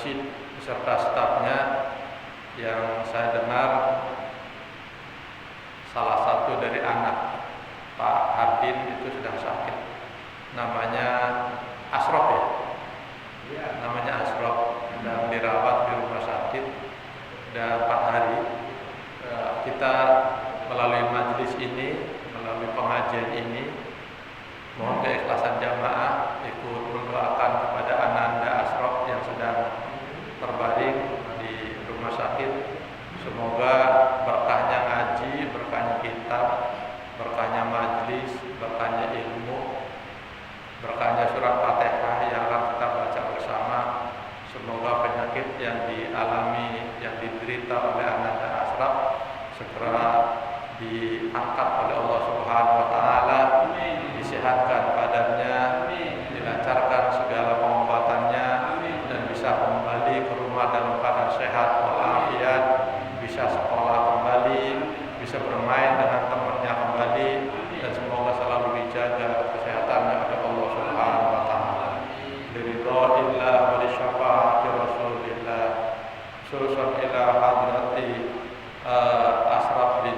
masjid beserta stafnya, yang saya dengar salah satu dari anak Pak Hardin itu sedang sakit, namanya Asrof ya, namanya Asrof, sedang dirawat di rumah sakit dan 4 hari. Kita melalui majelis ini, melalui pengajian ini, mohon keikhlasan jamaah ikut mendoakan kepada Ananda Asrof yang sedang terbaring di rumah sakit. Semoga berkahnya ngaji, berkahnya kitab, berkahnya majelis, berkahnya ilmu, berkahnya surat Fatihah yang akan kita baca bersama. Semoga penyakit yang dialami, yang diderita oleh Ananda Asrof segera diangkat oleh Allah Subhanahu wa taala, disehatkan badannya, dilancarkan segala pengobatannya, dan bisa kembali ke rumah dalam keadaan sehat walafiat, bisa sekolah kembali, bisa bermain dengan temannya kembali, dan semoga selalu dijaga kesehatannya oleh Allah Subhanahu wa taala. Biridha'illah wa li syafaati Rasulillah. Susun ila hadrati Asraf bin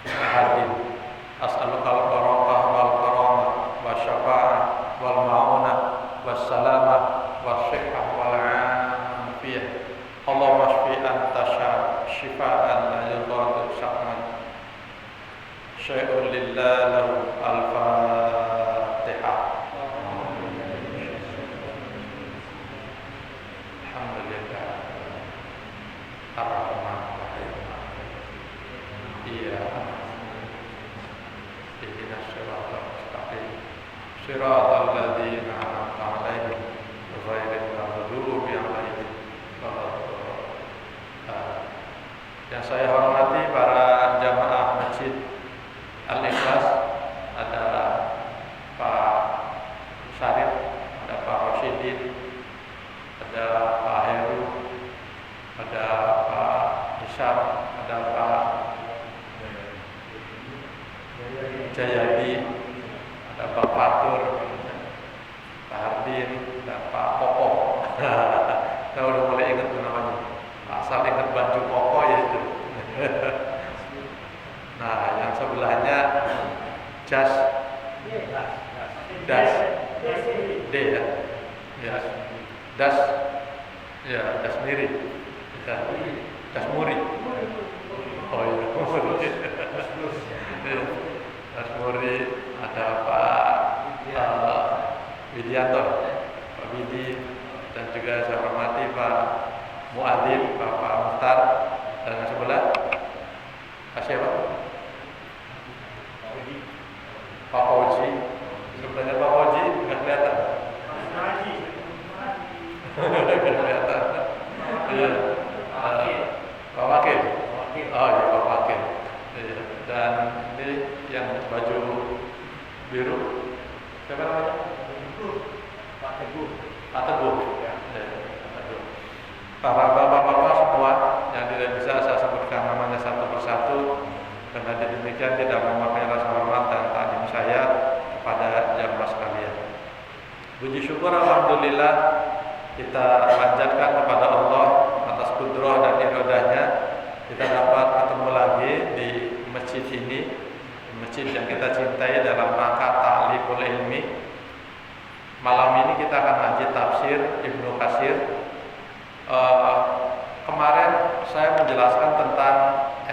Hardin. As'alukal barakah wal karamah wa syafa'ah wal ma'unah was salamah was sihhah wal afiyah. Allahumma shfi anta syifaan la yughadiru saqman. Syai'un lillahi lahu al-Fatihah. Alhamdulillah. Ar-Rahman Ar-Rahim. Iya. Ihdinas siratal mustaqim. Siratal ladzina an'amta 'alaihim ghairil maghdubi 'alaihim waladdallin. Yang saya hormati para jamaah Masjid Al-Ikhlas, ada Pak Syarif, ada Pak Rosidin, ada Pak Heru, ada Pak Isyam, ada Pak Jayadi, ada Pak Fatur, Pak Hardin, dan Pak Koko. Saya udah mulai ingat namanya. Asal ingat baju Koko ya itu. Nah, yang sebelahnya Das D ya. Ya. Das ya, Das Miri. Ya. Das Muri. Oh iya, Muri. Das Muri, ada Pak Widianto, Pak Widi, dan juga saya hormati Pak Muadzin, Pak Muhtar, dan yang sebelah Pak siapa? Pak Fauzi. Sebelahnya Pak Fauzi nggak kelihatan. Nggak kelihatan. Iya. Pak Wakil. Oh iya, Pak Wakil. Iya. Dan ini yang baju biru siapa namanya? Pak Teguh. Pak Teguh. Ya. Para bapak-bapak semua yang tidak bisa saya sebutkan namanya satu persatu, karena demikian tidak memakai rasa hormat dan takdim saya kepada jamaah sekalian. Puji syukur alhamdulillah kita panjatkan kepada Allah atas kudrah dan iradahnya, kita dapat ketemu lagi di masjid ini, masjid yang kita cintai dalam rangka ta'limul ilmi. Malam ini kita akan ngaji tafsir Ibnu Katsir. Kemarin saya menjelaskan tentang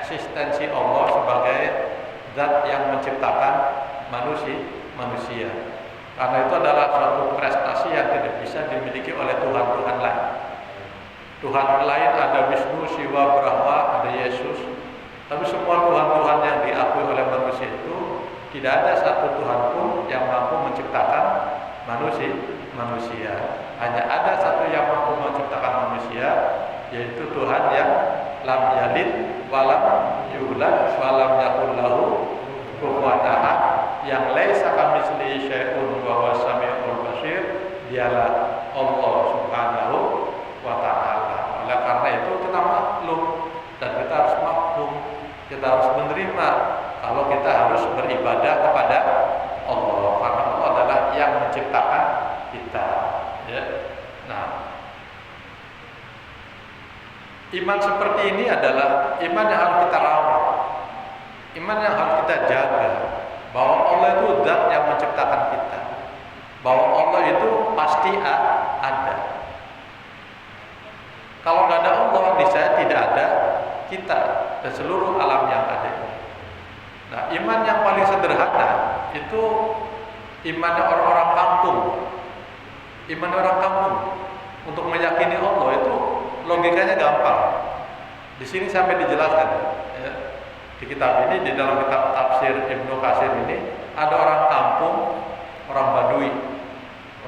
eksistensi Allah sebagai zat yang menciptakan manusia. Karena itu adalah suatu prestasi yang tidak bisa dimiliki oleh Tuhan-Tuhan lain. Tuhan lain ada Wisnu, Siwa, Brahma, ada Yesus. Tapi semua Tuhan-Tuhan yang diakui oleh manusia itu tidak ada satu Tuhan pun yang mampu menciptakan manusia. Hanya ada satu yang mampu menciptakan manusia, yaitu Tuhan yang lam yalid walam yulad walam yakul lahu kufuwan ahad, yang laisa kamitslihi syai'un wa huwas samiul basir. Dialah Allah Subhanahu wa taala. Oleh karena itu kita maklum dan kita harus maklum, kita harus menerima kalau kita harus beribadah kepada Allah, karena Allah adalah yang menciptakan kita. Ya. Nah, Iman seperti ini adalah iman yang harus kita rawat, iman yang harus kita jaga, bahwa Allah itu zat yang menciptakan kita, bahwa Allah itu pasti ada. Kalau nggak ada Allah, niscaya tidak ada kita dan seluruh alam yang ada. Nah, iman yang paling sederhana itu imannya orang-orang kampung. Iman orang kampung untuk meyakini Allah itu logikanya gampang. Di sini sampai dijelaskan ya. Di kitab ini, di dalam kitab tafsir Ibnu Katsir ini, ada orang kampung, orang Badui.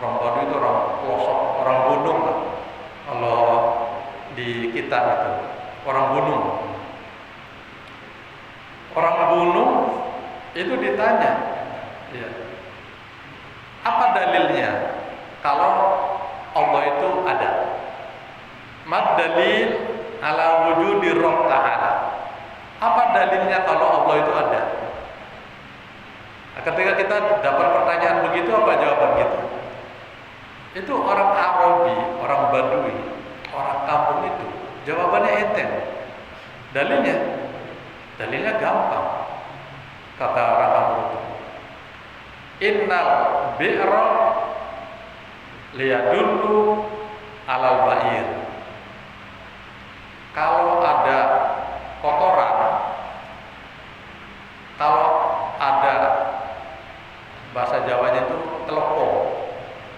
Orang Badui itu orang pelosok, orang gunung lah. Kalau di kitab itu orang gunung. Orang gunung itu ditanya, ya, apa dalilnya kalau Allah itu ada? Mad dalil ala wujudi Rabb Ta'ala. Apa dalilnya kalau Allah itu ada? Nah, ketika kita dapat pertanyaan begitu, apa jawaban kita? Itu orang Arabi, orang Badui, orang kampung itu jawabannya enteng. Dalilnya gampang. Kata orang kampung itu, innal bi'ra liyadullu alal ba'ir. Kalau ada kotoran, kalau ada, bahasa Jawanya itu telepon.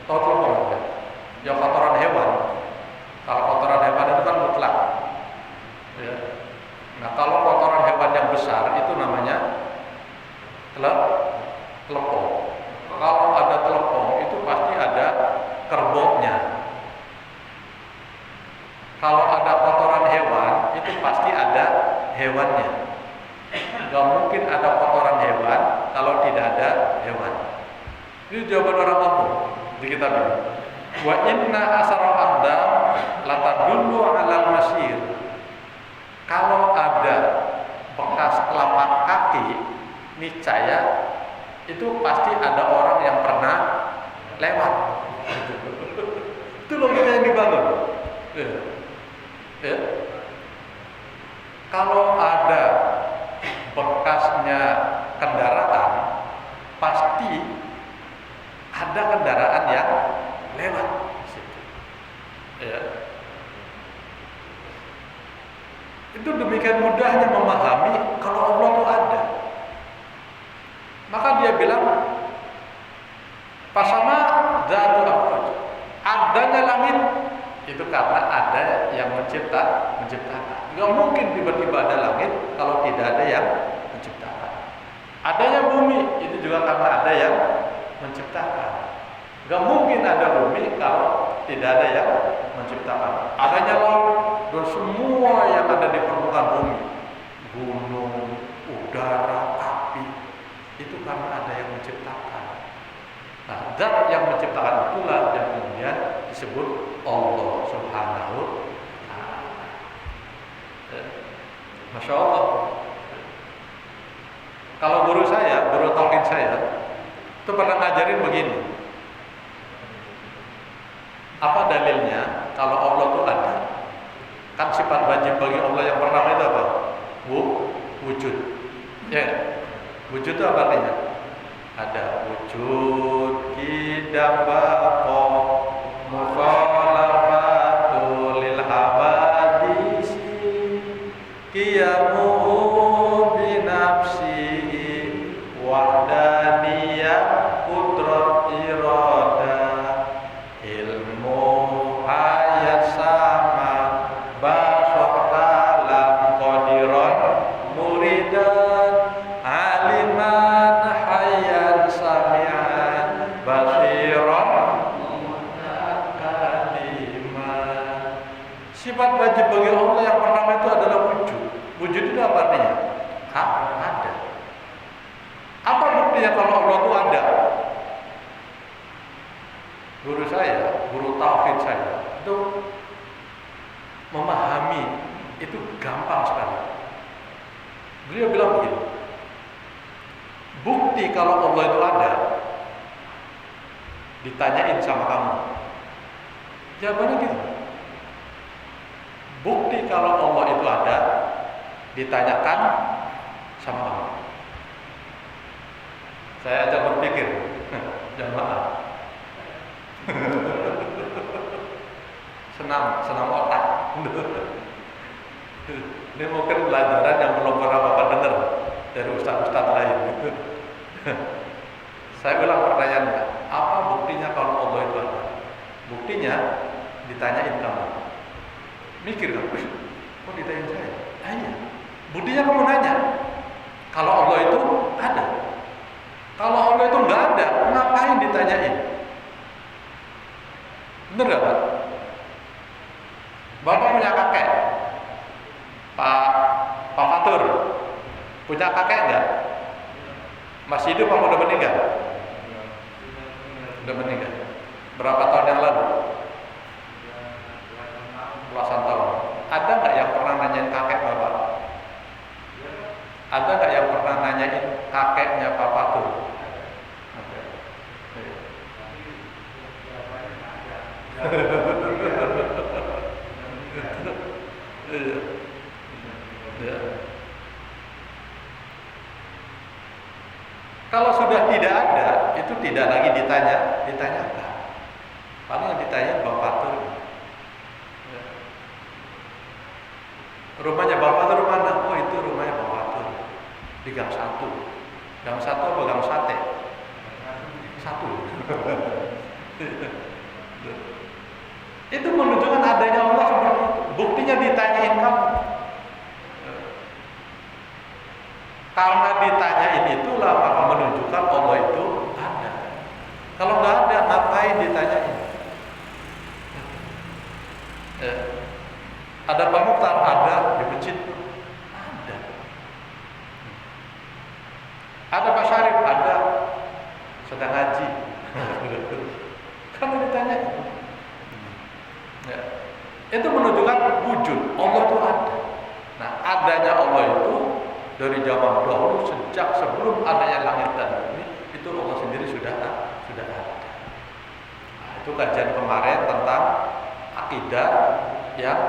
Tahu telepon apa? Ya, kotoran hewan. Kalau kotoran hewan itu kan mutlak. Ya. Nah, kalau kotoran hewan yang besar itu namanya telepon. Kalau ada telepon itu pasti ada kerbaunya. Kalau ada kotoran hewan itu pasti ada hewannya. Gak mungkin ada kotoran hewan kalau tidak ada hewan. Ini jawaban orang kampung di kitab ini. Wa inna asara aqdam latadullu 'alal masir. Kalau ada bekas telapak kaki, niscaya itu pasti ada orang yang pernah lewat. Itu logika yang dibangun. Ya. Kalau ada bekasnya kendaraan, pasti ada kendaraan yang lewat di situ. Ya. Itu demikian mudahnya memahami kalau Allah itu ada. Maka dia bilang, pasama dzatu afraj. Adanya langit itu karena ada yang menciptakan. Gak mungkin tiba-tiba ada langit kalau tidak ada yang menciptakan. Adanya bumi itu juga karena ada yang menciptakan. Gak mungkin ada bumi kalau tidak ada yang menciptakan. Adanya laut dan semua yang ada di permukaan bumi, gunung, udara, api, itu karena ada yang menciptakan. Nah, zat yang menciptakan itulah yang kemudian disebut Allah Subhanahu wa Ta'ala. Masya Allah. Kalau guru tauhid saya itu pernah ngajarin begini. Apa dalilnya kalau Allah itu ada? Kan sifat wajib bagi Allah yang pertama itu apa? Wujud. Ya, wujud itu apa artinya? Ada wujud, qidam, baqa, mukhalafatu lil hawadisi, qiyamu bi nafsi, wahdaniyah, qudrat iradah, ilmu hayat sama, basar alam qadiran muridan, aliman hayyan sami'an basiran mutakalimman. Sifat wajib bagi Allah yang pertama itu adalah wujud. Wujud itu apa artinya? Ada. Apa buktinya kalau Allah itu ada? Guru saya, guru tauhid saya itu memahami itu gampang sekali. Beliau bilang begini, bukti kalau Allah itu ada, ditanyain sama kamu, jawabannya gitu. Bukti kalau Allah itu ada ditanyakan sama kamu. Saya ajak berpikir, jamaah. senam otak. Ini mungkin pelajaran yang belum pernah Bapak dengar dari ustaz-ustaz lain. Saya ulang pertanyaannya, apa buktinya kalau Allah itu ada? Buktinya ditanyain kamu. Mikir kamu, kok ditanyain saya? Tanya. Buktinya kamu nanya. Kalau Allah itu ada. Kalau Allah itu nggak ada, ngapain ditanyain? Bener nggak Pak? Bapak punya kakek, Pak Fatur, punya kakek nggak? Masih hidup apa udah meninggal? Udah meninggal. Berapa tahun yang lalu? Belasan tahun. Ada nggak yang pernah nanyain kakek Bapak? Ada nggak yang pernah nanyain kakeknya Pak Fatur? Kalau sudah tidak ada, itu tidak lagi ditanyakan. Paling yang ditanya Bang Fatur. Rumahnya Bang Fatur mana? Oh itu rumahnya Bang Fatur di Gang 1. Gang 1 apa Gang Sate? 1. Itu menunjukkan adanya Allah seperti itu. Buktinya ditanyain kamu. Karena ditanyain itulah maka menunjukkan Allah itu ada. Kalau nggak ada, ngapain ditanyain? Ada Pak Mukhtar? Ada di masjid? Ada. Ada Pak Syarif? Ada. Sedang ngaji. Kamu ditanyain. Ya. Itu menunjukkan wujud Allah itu ada. Nah, adanya Allah itu dari zaman dahulu, sejak sebelum adanya langit dan bumi, itu Allah sendiri sudah ada. Nah, itu kajian kemarin tentang akidah yang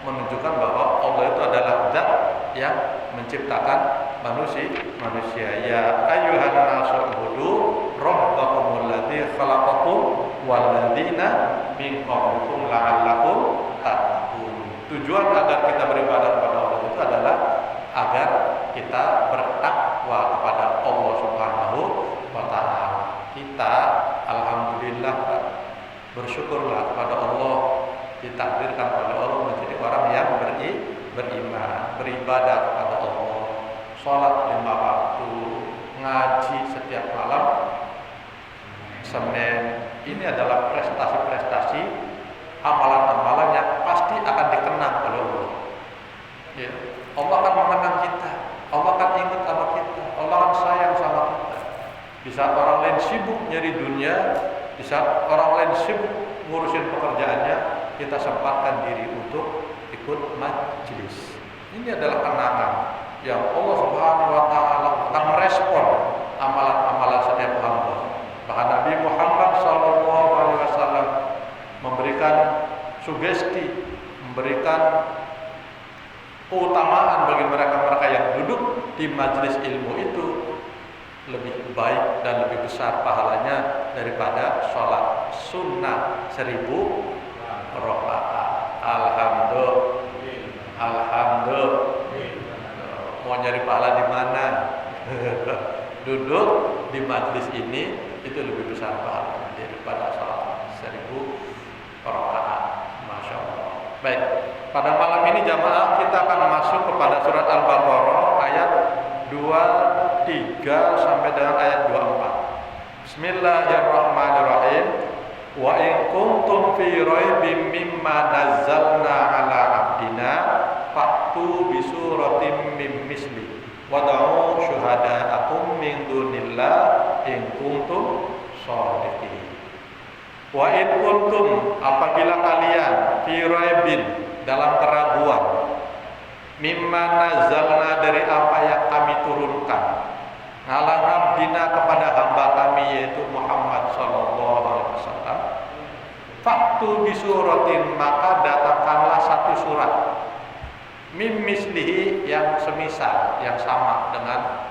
menunjukkan bahwa Allah itu adalah zat yang menciptakan manusia. Ya ayyuhan nasu ubudu rabbakumul ladzi khalaqakum wal ladzina min qablikum la'allakum tattaqun. Tujuan agar kita beribadah kepada Allah itu adalah agar kita bertakwa kepada Allah Subhanahu wa taala. Kita alhamdulillah bersyukurlah kepada Allah, ditakdirkan oleh Allah menjadi orang yang beriman, beribadah kepada Allah, sholat 5 waktu, ngaji setiap malam Senin. Ini adalah prestasi-prestasi, amalan-amalan yang pasti akan dikenang oleh Allah. Ya. Allah akan mengenang kita, Allah akan ingat sama kita, Allah akan sayang sama kita. Di saat orang lain sibuk nyari dunia, di saat orang lain sibuk ngurusin pekerjaannya, kita sempatkan diri untuk ikut majelis. Ini adalah kenangan yang Allah Subhanahu wa taala akan merespon amalan-amalan setiap hamba. Bahkan Nabi Muhammad SAW memberikan sugesti, memberikan keutamaan bagi mereka-mereka yang duduk di majelis ilmu itu lebih baik dan lebih besar pahalanya daripada sholat sunnah 1000 rakaat. Alhamdulillah. Mau nyari pahala di mana? Duduk di majelis ini itu lebih besar pahalanya daripada sholat 1000 rakaat. Masya Allah. Baik, pada malam ini jamaah kita akan masuk kepada surat Al-Baqarah ayat 23 sampai dengan ayat 24. Bismillahirrahmanirrahim. Wa in kuntum fi raibim mimma nazzalna ala abdina fa'tu bi suratin min misli wad'u syuhada'akum min dunillah in kuntum shadiqin. Wa in kuntum, apabila kalian fi raibin, dalam keraguan, mimma nazzalna, dari apa yang kami turunkan, ala abdina, kepada hamba kami yaitu Muhammad sallallahu alaihi wasallam, faktu bisuratin, maka datangkanlah satu surat mim mislihi, yang semisal, yang sama dengan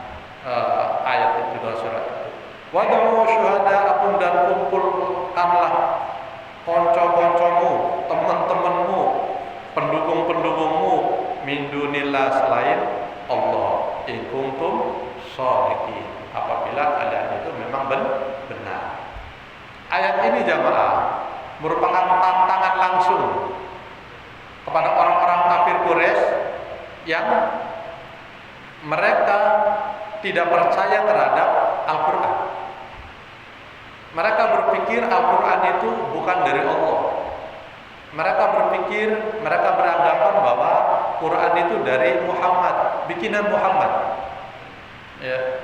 ayat itu, surat itu. Wad'u syuhada'akum, dan kumpulkanlah konco-koncomu, teman-temanmu, pendukung-pendukungmu, min dunillah, selain Allah, in kuntum sholihin, apabila kalian itu memang benar. Ayat ini jamaah merupakan tantangan langsung kepada orang-orang kafir Quraisy yang mereka tidak percaya terhadap Al-Quran. Mereka berpikir Al-Quran itu bukan dari Allah. Mereka berpikir, mereka beranggapan bahwa Quran itu dari Muhammad, bikinan Muhammad. Ya.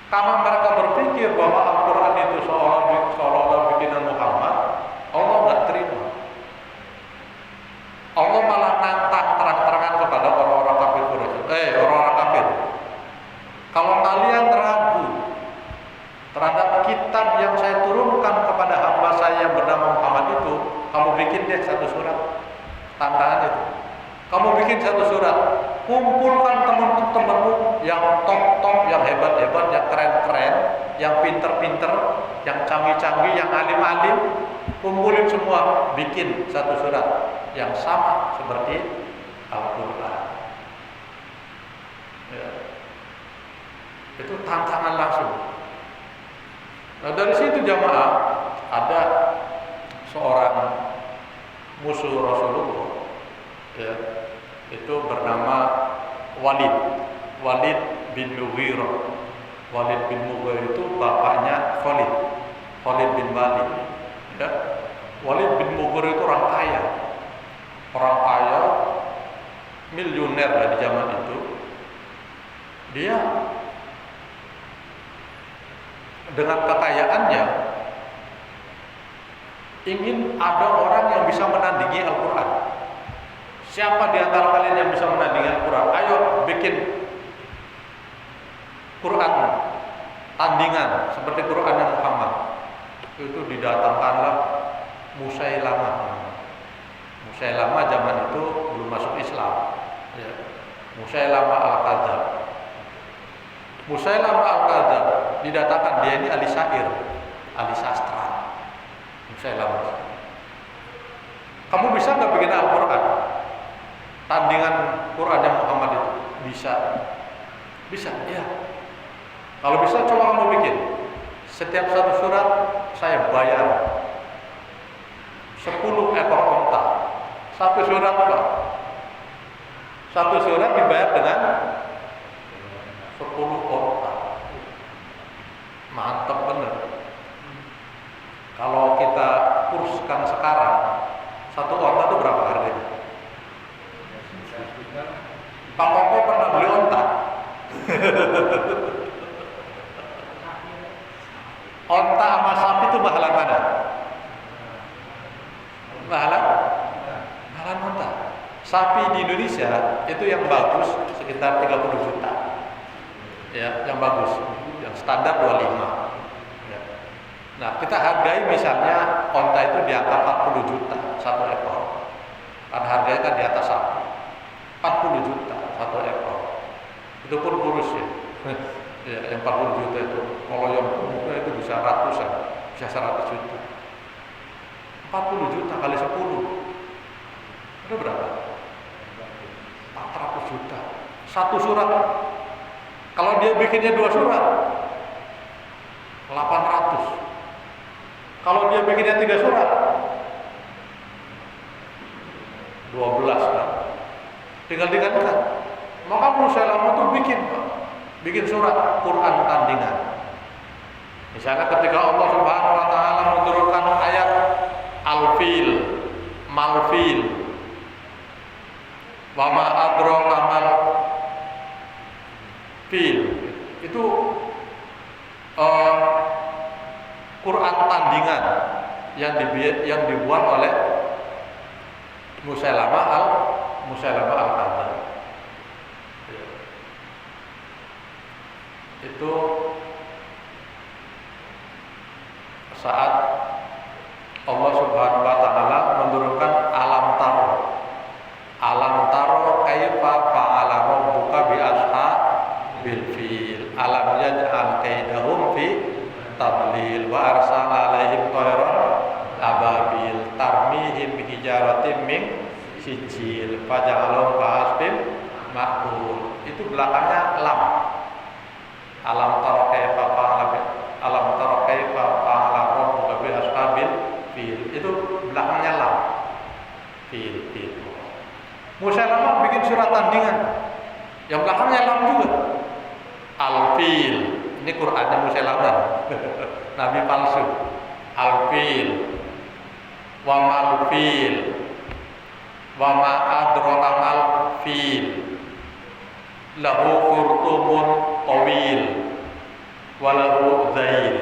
Karena mereka berpikir bahwa Al-Quran itu seolah-olah bikinan Muhammad, Allah nggak terima. Allah malah nantang terang-terangan kepada orang-orang kafir Quraisy. Orang-orang kafir, kalau kalian ragu terhadap kitab yang saya turunkan kepada hamba saya yang bernama Muhammad itu, kamu bikin deh satu surat. Tantangan itu, kamu bikin satu surat, kumpulkan teman-temanmu yang top-top, yang hebat-hebat, yang keren-keren, yang pinter-pinter, yang canggih-canggih, yang alim-alim, kumpulin semua, bikin satu surat yang sama seperti Al-Quran. Ya. Itu tantangan langsung. Nah, dari situ jamaah, ada seorang musuh Rasulullah, ya, itu bernama Walid bin Mughirah. Walid bin Mughirah itu bapaknya Khalid bin Walid. Ya. Walid bin Mughirah itu orang kaya, miliuner di zaman itu. Dia dengan kekayaannya ingin ada orang yang bisa menandingi Al-Quran. Siapa di antara kalian yang bisa menandingi Al-Quran? Ayo bikin Quran tandingan seperti Qurannya Muhammad. Itu didatangkanlah Musailamah zaman itu belum masuk Islam, ya. Musailamah Al-Kadzdzab. Musailamah Al-Kadzdzab didatangkan, dia ini ahli syair, ahli sastra. Musailamah, kamu bisa nggak bikin Al-Quran tandingan Qurannya Muhammad itu? Bisa, ya. Kalau bisa, coba kamu bikin. Setiap satu surat saya bayar 10 ekor onta. Satu surat, Pak. Satu surat dibayar dengan 10 onta. Mantap bener. Kalau kita kurskan sekarang, satu onta itu berapa harganya? Pak Koko pernah beli onta? Onta sama sapi itu mahalan mana? Mahalan onta. Sapi di Indonesia itu yang bagus sekitar 30 juta. Ya, yang bagus. Yang standar 25. Ya. Nah, kita hargai misalnya onta itu di angka 40 juta satu ekor. Karena harganya kan di atas sapi. 40 juta satu ekor. Itu pun kurus ya. Ya, yang 40 juta itu. Kalau yang muda itu bisa ratusan, bisa 100 juta. 40 juta kali 10. Itu berapa? 400 juta. Satu surat. Kalau dia bikinnya 2 surat, 800. Kalau dia bikinnya 3 surat, 12 kan. Tinggal dikatakan. Maka Musailamah itu bikin surat Quran tandingan. Misalnya ketika Allah Subhanahu wa taala menurunkan ayat Al-Fil, Mal-Fil, wa ma adraka mal fil, itu Quran tandingan yang dibuat oleh Musailamah Al-Kadzdzab. Itu saat Allah Subhanahu wa taala menurunkan alam taro. Alam taro kaifa fa'ala rabbuka bi ashabil fil. Alam yaj'al kaidahum fi tadlil wa arsala alaihim tayran ababil tarmihim hijaratin min sijil faja'alhum ka'asfin ma'kul. Itu belakangnya lam. Alam taro kaifa fa'ala rabbuka bi ashabil fil. Itu belakangnya lam. Fil. Musailamah bikin surat tandingan yang belakangnya lam juga. Al-fil. Ini Qur'annya Musailamah. Nabi palsu. Al-fil. Wa mal fil. Wa ma adraka mal fil. Lahu khurtumun tawil. Wa lahu dhail.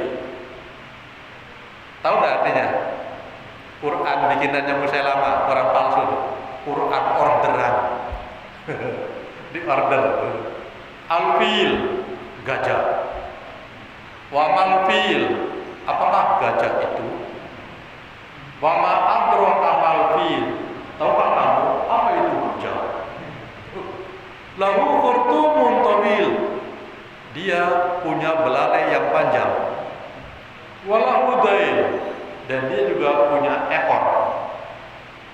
Tahu enggak artinya? Quran bikinannya Musailamah, orang palsu. Quran orderan. Di order. Al-fil, gajah. Wa mal fil, apakah gajah itu? Wa ma adraka mal fil, tahukah kamu apa itu gajah? Lahu khurtumun tawil, dia punya belalai yang panjang. Walahu dhail, dan dia juga punya ekor.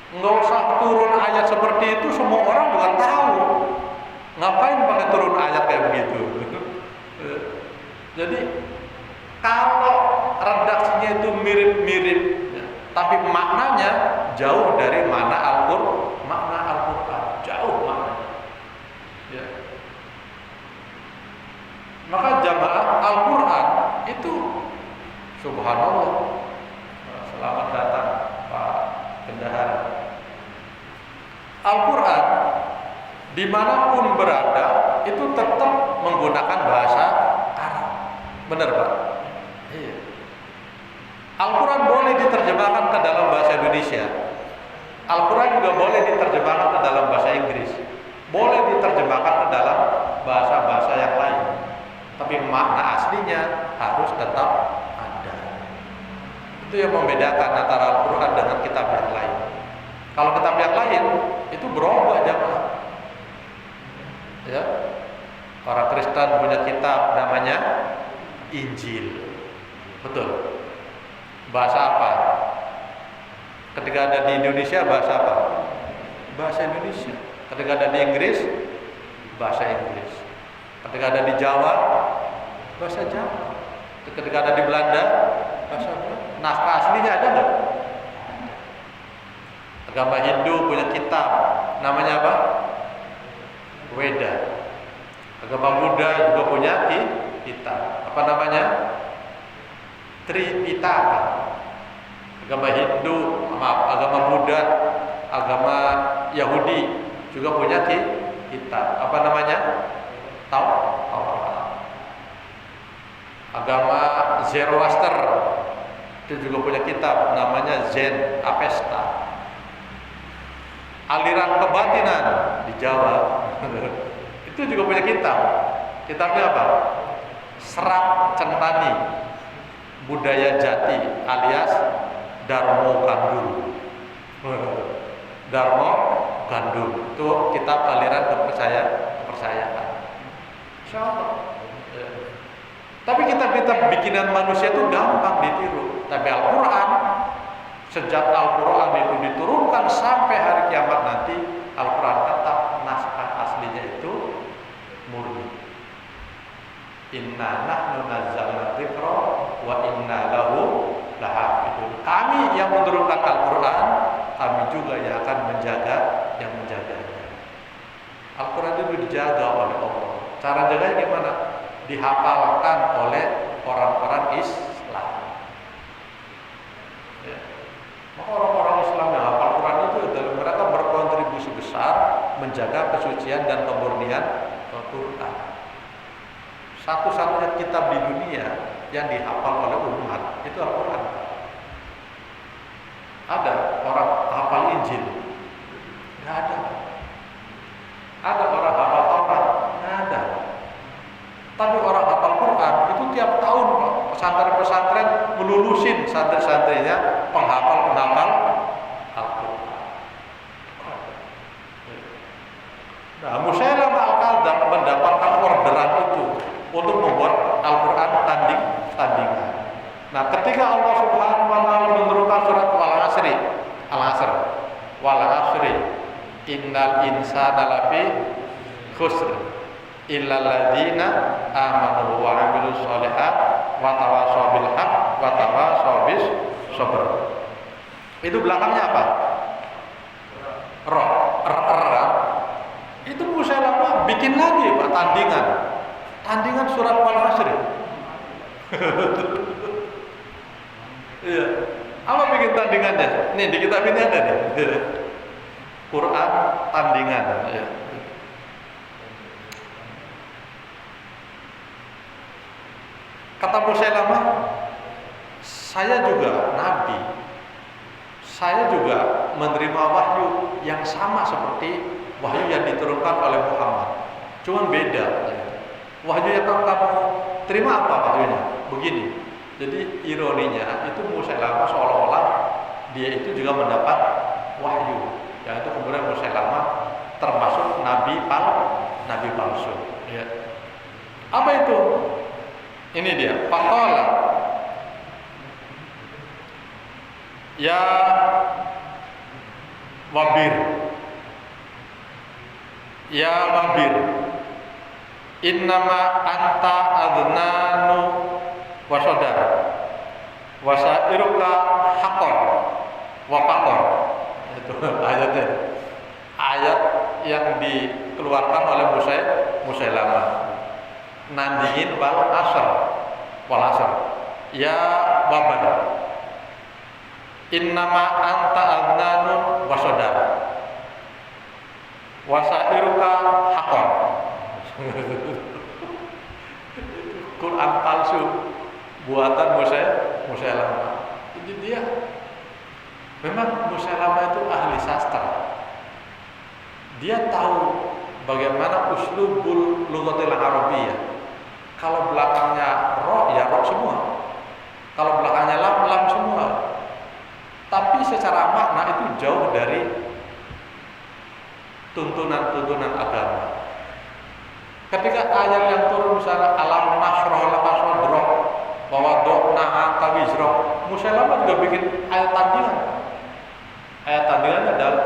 Nggak usah turun ayat seperti itu, semua orang juga tahu. Ngapain pakai turun ayat kayak begitu? Jadi kalau redaksinya itu mirip-mirip, tapi maknanya jauh dari makna Al-Quran, jauh maknanya. Ya. Maka jamaah Al-Quran itu, subhanallah, selamat datang Pak Bendahara. Al-Quran dimanapun berada itu tetap menggunakan bahasa Arab. Benar Pak? Iya. Al-Quran boleh diterjemahkan ke dalam bahasa Indonesia. Al-Quran juga boleh diterjemahkan ke dalam bahasa Inggris. Boleh diterjemahkan ke dalam bahasa-bahasa yang lain. Tapi makna aslinya harus tetap ada. Itu yang membedakan antara Al-Quran dengan kitab yang lain. Kalau kitab yang lain itu berubah jamaah. Ya. Orang Kristen punya kitab namanya Injil. Betul. Bahasa apa? Ketika ada di Indonesia bahasa apa? Bahasa Indonesia. Ketika ada di Inggris, bahasa Inggris. Ketika ada di Jawa, bahasa Jawa. Ketika ada di Belanda, bahasa Belanda. Naskah aslinya ada nggak? Agama Hindu punya kitab, namanya apa? Weda. Agama Buddha juga punya kitab. Apa namanya? Tripitaka. Agama Hindu, agama Buddha, agama Yahudi juga punya kitab. Apa namanya? Taurat. Agama Zoroaster itu juga punya kitab, namanya Zen Avesta. Aliran kebatinan di Jawa itu juga punya kitab. Kitabnya apa? Serat Centani Budaya Jati alias Darmo Gandul. Darmo Gandul itu kitab aliran kepercayaan. Insyaallah. Tapi kitab-kitab bikinan manusia itu gampang ditiru. Tapi Al-Quran, sejak Al-Quran itu diturunkan sampai hari kiamat nanti, Al-Quran tetap naskah aslinya itu murni. Inna nahnu nazzalna dzikra wa inna lahu lahafidun. Kami yang menurunkan Al-Quran, kami juga yang akan menjaganya. Al-Quran itu dijaga oleh Allah. Cara jaganya gimana? Dihafalkan oleh orang-orang Islam. Ya. Maka orang-orang Islam yang hafal Quran itu adalah mereka berkontribusi besar menjaga kesucian dan kemurnian Al-Quran. Satu-satunya kitab di dunia yang dihafal oleh umat itu Al-Quran. Ada orang hafal Injil? Nggak ada. Ada orang hafal Taurat? Nggak ada. Tapi orang hafal Quran itu tiap tahun pesantren-pesantren melulusi ngurusin santri-santrinya penghafal Al-Quran. Nah, Musailamah Al-Kadzdzab mendapatkan orderan itu untuk membuat Al-Quran tandingan. Nah, ketika Allah Subhanahu wa taala menurunkan surat Al-Asr, wal asri innal insana lafi khusr illal ladzina amanu wa 'amilus sholihat wa tawashaw bil haqq wa tawashaw bis sabr. Itu belakangnya apa? Itu Musailamah bikin lagi Pak tandingan surat Wal Asr. Iya. Apa bikin tandingannya? Nih di kitab ini ada nih. Quran tandingan. Ya. Kata Musailamah, saya juga nabi. Saya juga menerima wahyu yang sama seperti wahyu yang diturunkan oleh Muhammad. Cuman beda. Wahyu yang kamu terima apa wahyunya? Begini. Jadi ironinya itu Musailamah seolah-olah dia itu juga mendapat wahyu. Yang itu kemudian Musailamah termasuk nabi palsu. Ya. Apa itu? Ini dia. Faqala ya wabir innama anta adnanu wasodar wasairuka hakor wafakor. Itu ayatnya, ayat yang dikeluarkan oleh Musailamah nandingin wal asr ya wabar innama anta adnanun wasodar wasairuka hakor. Quran palsu buatan Musailamah. Jadi dia memang Musailamah itu ahli sastra. Dia tahu bagaimana uslubul lughatil arabiyyah. Kalau belakangnya ro ya ro semua. Kalau belakangnya lam semua. Tapi secara makna itu jauh dari tuntunan agama. Ketika ayat yang turun misalnya alam nasroh laka sodroh bahwa dokna angka wizroh, Musailamah juga bikin ayat tandingan. Ayat tandingannya adalah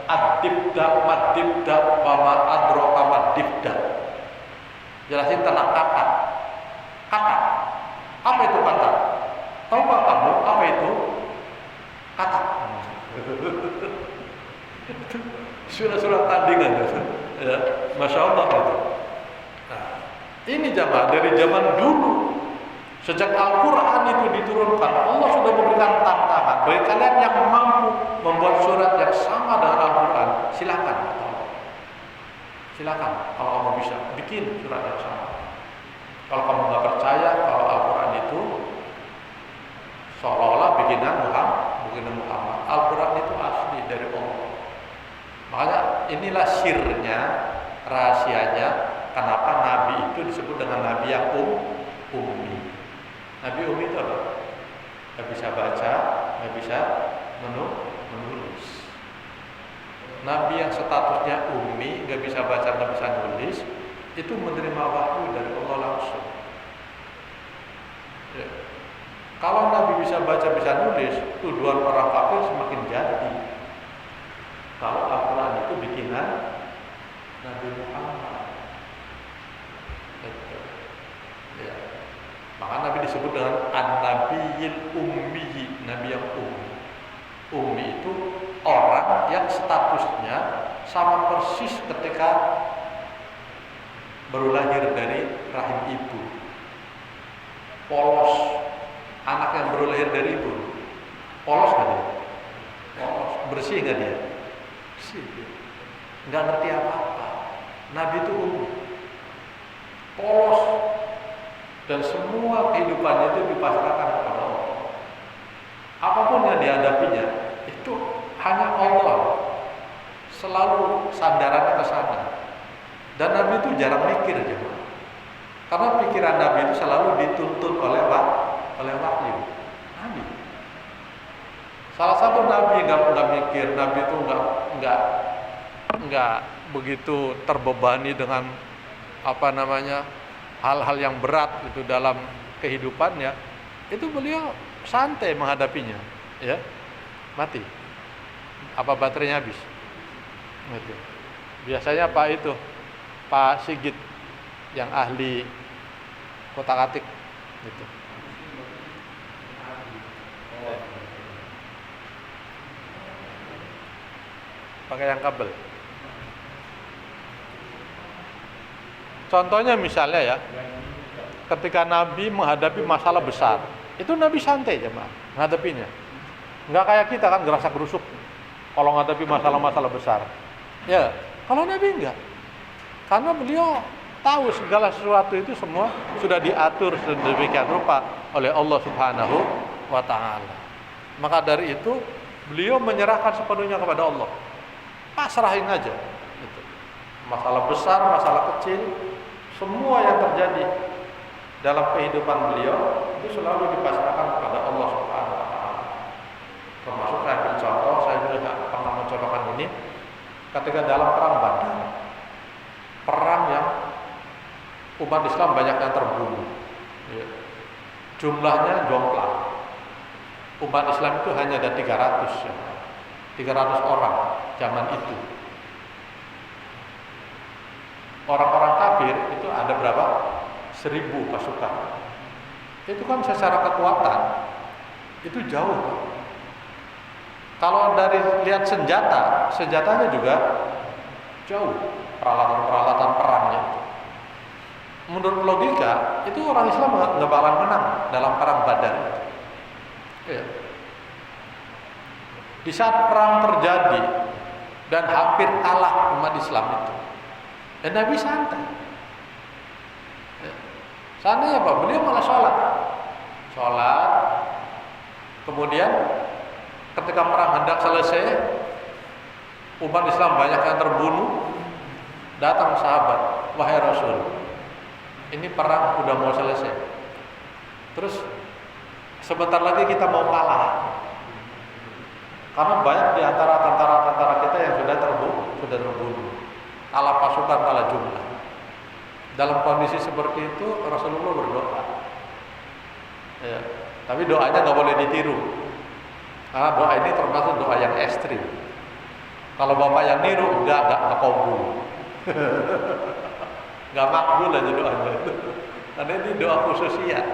ad-dibda mad-dibda wama adroka mad-dibda. Jelasin tentang kata. Apa itu kata? Tahukah kamu apa itu kata? Surah-surah tandingan ya, Masya Allah itu. Nah, ini jamaah dari zaman dulu. Sejak Al-Quran itu diturunkan, Allah sudah memberikan tantangan bagi kalian yang mampu membuat surat yang sama dengan Al-Quran. Silakan kalau kamu bisa bikin surat yang sama. Kalau kamu nggak percaya kalau Al-Quran itu seolah-olah bikinan Muhammad, Al-Quran itu asli dari Allah. Makanya inilah sirnya, rahasianya kenapa Nabi itu disebut dengan Nabi yang ummi. Nabi ummi itu apa? Gak bisa baca, gak bisa menulis. Nabi yang statusnya ummi, gak bisa baca, gak bisa nulis, itu menerima wahyu dari Allah langsung. Ya. Kalau Nabi bisa baca, bisa nulis, tuduhan orang kafir semakin jadi. Kalau Al-Quran itu bikinan Nabi Muhammad. Ya. Maka Nabi disebut dengan An-Nabiyil Ummi, Nabi yang ummi. Ummi itu orang yang statusnya sama persis ketika baru lahir dari rahim ibu. Polos, anak yang baru lahir dari ibu. Polos nggak dia? Polos, bersih nggak dia? Bersih. Nggak ngerti apa-apa. Nabi itu ummi, polos. Dan semua kehidupannya itu dipasrahkan kepada Allah. Apapun yang dihadapinya itu hanya Allah. Selalu sandarannya ke sana. Dan Nabi itu jarang mikir juga. Karena pikiran Nabi itu selalu dituntun oleh wahyu. Nabi. Salah satu nabi nggak mikir, nabi itu nggak begitu terbebani dengan hal-hal yang berat itu dalam kehidupannya. Itu beliau santai menghadapinya, ya. Mati. Apa baterainya habis? Gitu. Biasanya Pak Sigit yang ahli kotak-atik gitu. Pakai yang kabel. Contohnya misalnya ya, ketika Nabi menghadapi masalah besar, itu Nabi santai jemaah menghadapinya. Enggak kayak kita kan gerasak gerusuk kalau menghadapi masalah-masalah besar. Ya, kalau Nabi enggak. Karena beliau tahu segala sesuatu itu semua sudah diatur sedemikian rupa oleh Allah Subhanahu wa taala. Maka dari itu beliau menyerahkan sepenuhnya kepada Allah. Pasrahin aja gitu. Masalah besar, masalah kecil, semua yang terjadi dalam kehidupan beliau itu selalu dipasrahkan kepada Allah Subhanahu wa taala. Termasuk saya ambil contoh, saya juga pernah mencontohkan ini ketika dalam perang Badar. Perang yang umat Islam banyak yang terbunuh. Ya. Jumlahnya jomplang. Umat Islam itu hanya ada 300 ya. 300 orang zaman itu. Orang-orang kafir itu ada berapa? 1000 pasukan. Itu kan secara kekuatan itu jauh. Kalau dari lihat senjatanya juga jauh, peralatan perangnya. Menurut logika itu orang Islam nggak bakalan menang dalam perang Badar. Ya. Di saat perang terjadi dan hampir kalah umat Islam itu, dan Nabi santai. Seandainya apa? Beliau malah sholat, kemudian ketika perang hendak selesai, umat Islam banyak yang terbunuh, datang sahabat, wahai Rasul, ini perang udah mau selesai, terus sebentar lagi kita mau kalah. Karena banyak di antara tentara-tentara kita yang sudah terbunuh. Kalah pasukan, kalah jumlah. Dalam kondisi seperti itu Rasulullah berdoa. Ya, tapi doanya nggak boleh ditiru. Karena doa ini termasuk doa yang ekstrim. Kalau bapak yang niru enggak kabul. Nggak makbul aja doanya itu. Karena ini doa khususiyah.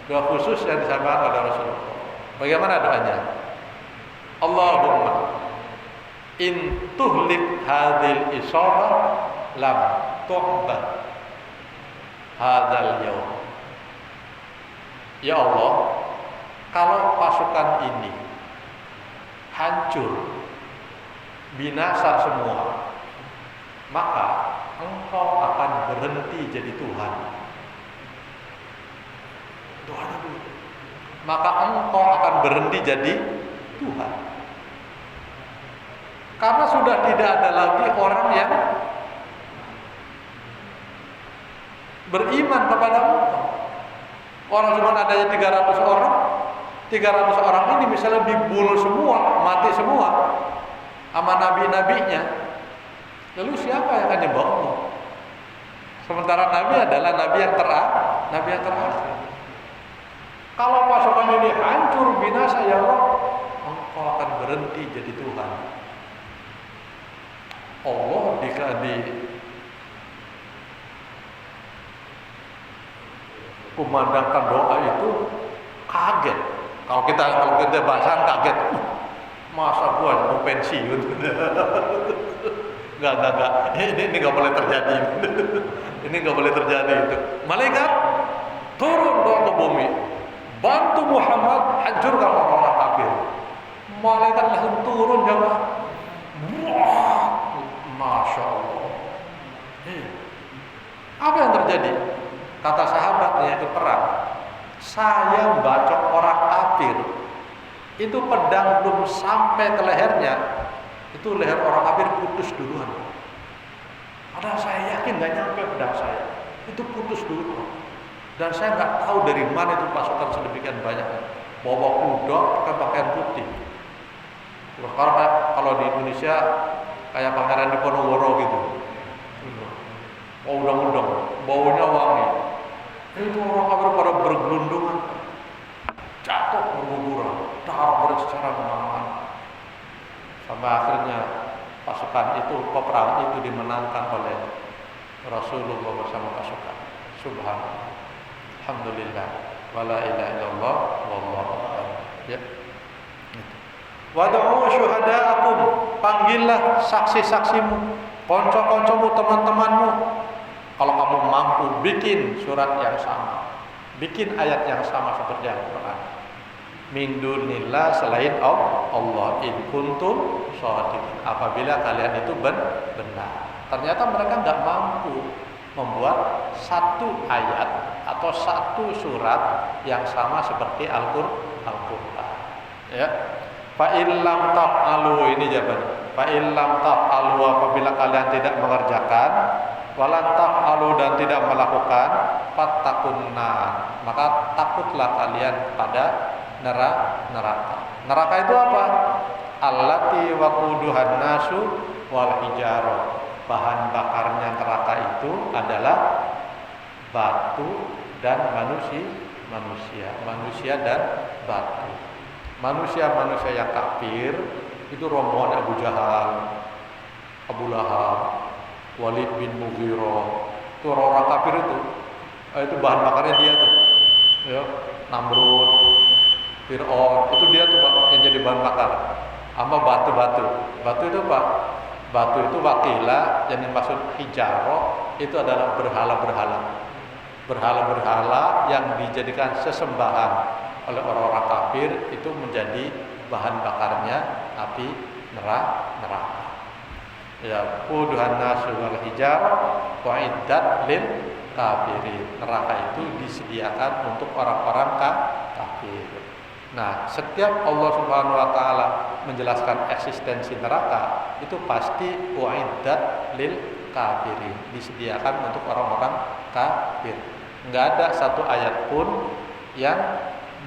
Doa khusus yang disampaikan oleh Rasulullah. Bagaimana doanya? Allahumma in tuhlik hadhil isabah lam tu'bad hadzal yaum. Ya Allah, kalau pasukan ini hancur, binasa semua, maka Engkau akan berhenti jadi Tuhan. Doanya dulu. Maka Engkau akan berhenti jadi Tuhan. Karena sudah tidak ada lagi orang yang beriman kepada Engkau. Orang cuma adanya 300 orang. 300 orang ini misalnya dibunuh semua, mati semua sama nabi-nabinya. Lalu siapa yang akan nyembah Allah? Sementara Nabi adalah nabi yang terakhir. Kalau pasukan ini hancur binasa, ya Allah, Engkau akan berhenti jadi Tuhan. Allah kumandangkan doa itu kaget. Kalau kita bahasan kaget, masa gua mau pensiun? Enggak. Ini nggak boleh terjadi. Ini nggak boleh terjadi itu. Malaikat turun doa ke bumi, bantu Muhammad hancurkan orang-orang kafir. Malaikat langsung turun jemaah. Masya Allah. Apa yang terjadi? Kata sahabatnya itu perang. Saya bacok orang kafir. Itu pedang belum sampai ke lehernya, itu leher orang kafir putus duluan. Padahal saya yakin gak nyampe pedang saya. Itu putus dulu. Dan saya nggak tahu dari mana itu pasukan sedemikian banyak. bawa kuda pakai pakaian putih. Terus kalau di Indonesia kayak Pangeran Diponegoro gitu. Oh, undang-undang, baunya wangi. Itu orang kafir pada bergelundungan, jatuh berguguran, darah secara kemana-mana. Sampai akhirnya pasukan itu, peperangan itu dimenangkan oleh Rasulullah bersama pasukan. Subhanallah, alhamdulillah, wala ilaha illallah, wallahu akbar. Ya. Wad'u syuhada'akum, panggillah saksi-saksimu, konco-koncomu, teman-temanmu. Kalau kamu mampu bikin surat yang sama, bikin ayat yang sama seperti Al-Quran. Min dunillah, selain Allah, in kuntum shadiqin, apabila kalian itu benar. Ternyata mereka nggak mampu membuat satu ayat atau satu surat yang sama seperti Al-Quran. Ya. Fa illam taf'alu, ini jawabannya. Fa illam taf'alu, apabila kalian tidak mengerjakan, walan taf'alu, dan tidak melakukan, fattakunna, maka takutlah kalian pada neraka. Neraka itu apa? Allati waquduhan nasu wal hijarah. Bahan bakarnya neraka itu adalah batu dan manusia dan batu. Manusia-manusia yang kafir itu rombongan Abu Jahal, Abu Lahab, Walid bin Mughirah. Itu orang-orang kafir itu bahan bakarnya dia tuh. Ya, Namrud, Fir'aun, itu dia tuh yang jadi bahan bakar. Sama batu-batu. Batu itu Pak. Batu itu wakilah, yang dimaksud hijarah itu adalah berhala-berhala. Berhala-berhala yang dijadikan sesembahan oleh orang-orang kafir itu menjadi bahan bakarnya api neraka. Ya, quduhan nasu wal hijarah wa'iddat lil kafirin. Neraka itu disediakan untuk orang-orang kafir. Nah, setiap Allah Subhanahu wa taala menjelaskan eksistensi neraka, itu pasti wa'iddat lil kafirin, disediakan untuk orang-orang kafir. Enggak ada satu ayat pun yang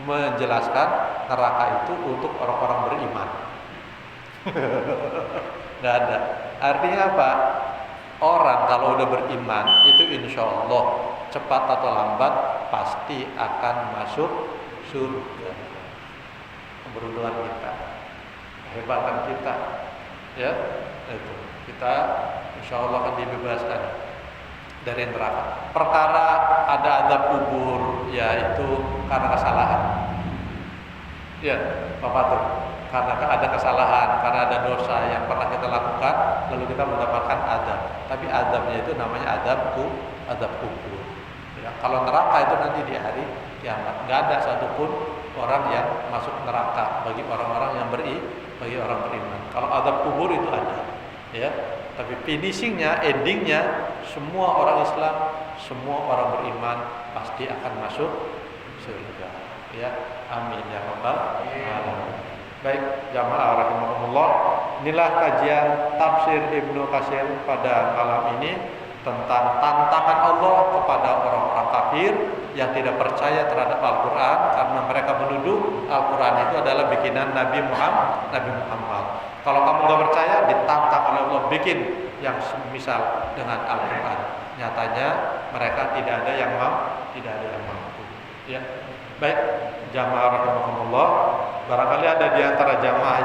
menjelaskan neraka itu untuk orang-orang beriman. Nggak ada. Artinya apa? Orang kalau udah beriman itu insya Allah cepat atau lambat pasti akan masuk surga. Keberuntungan kita, kehebatan kita, ya itu kita insya Allah akan dibebaskan dari neraka. Perkara ada azab kubur, yaitu karena kesalahan. Ya, Bapak tuh, karena ada kesalahan, karena ada dosa yang pernah kita lakukan, lalu kita mendapatkan azab. Tapi azabnya itu namanya azab kubur. Ya, kalau neraka itu nanti di hari kiamat, nggak ada satupun orang yang masuk neraka bagi orang-orang yang bagi orang beriman. Kalau azab kubur itu ada, ya. Tapi finishingnya, endingnya, semua orang Islam, semua orang beriman pasti akan masuk surga. Ya, amin ya rabbal alamin. Baik, jamaah rahimakumullah, inilah kajian tafsir Ibnu Katsir pada malam ini tentang tantangan Allah kepada orang-orang kafir yang tidak percaya terhadap Al-Quran, karena mereka menuduh Al-Quran itu adalah bikinan Nabi Muhammad. Kalau kamu nggak percaya, ditantang oleh Allah bikin yang semisal dengan Al-Quran. Nyatanya mereka tidak ada yang mampu. Ya, baik, jamaah rahimakumullah. Barangkali ada di antara jamaah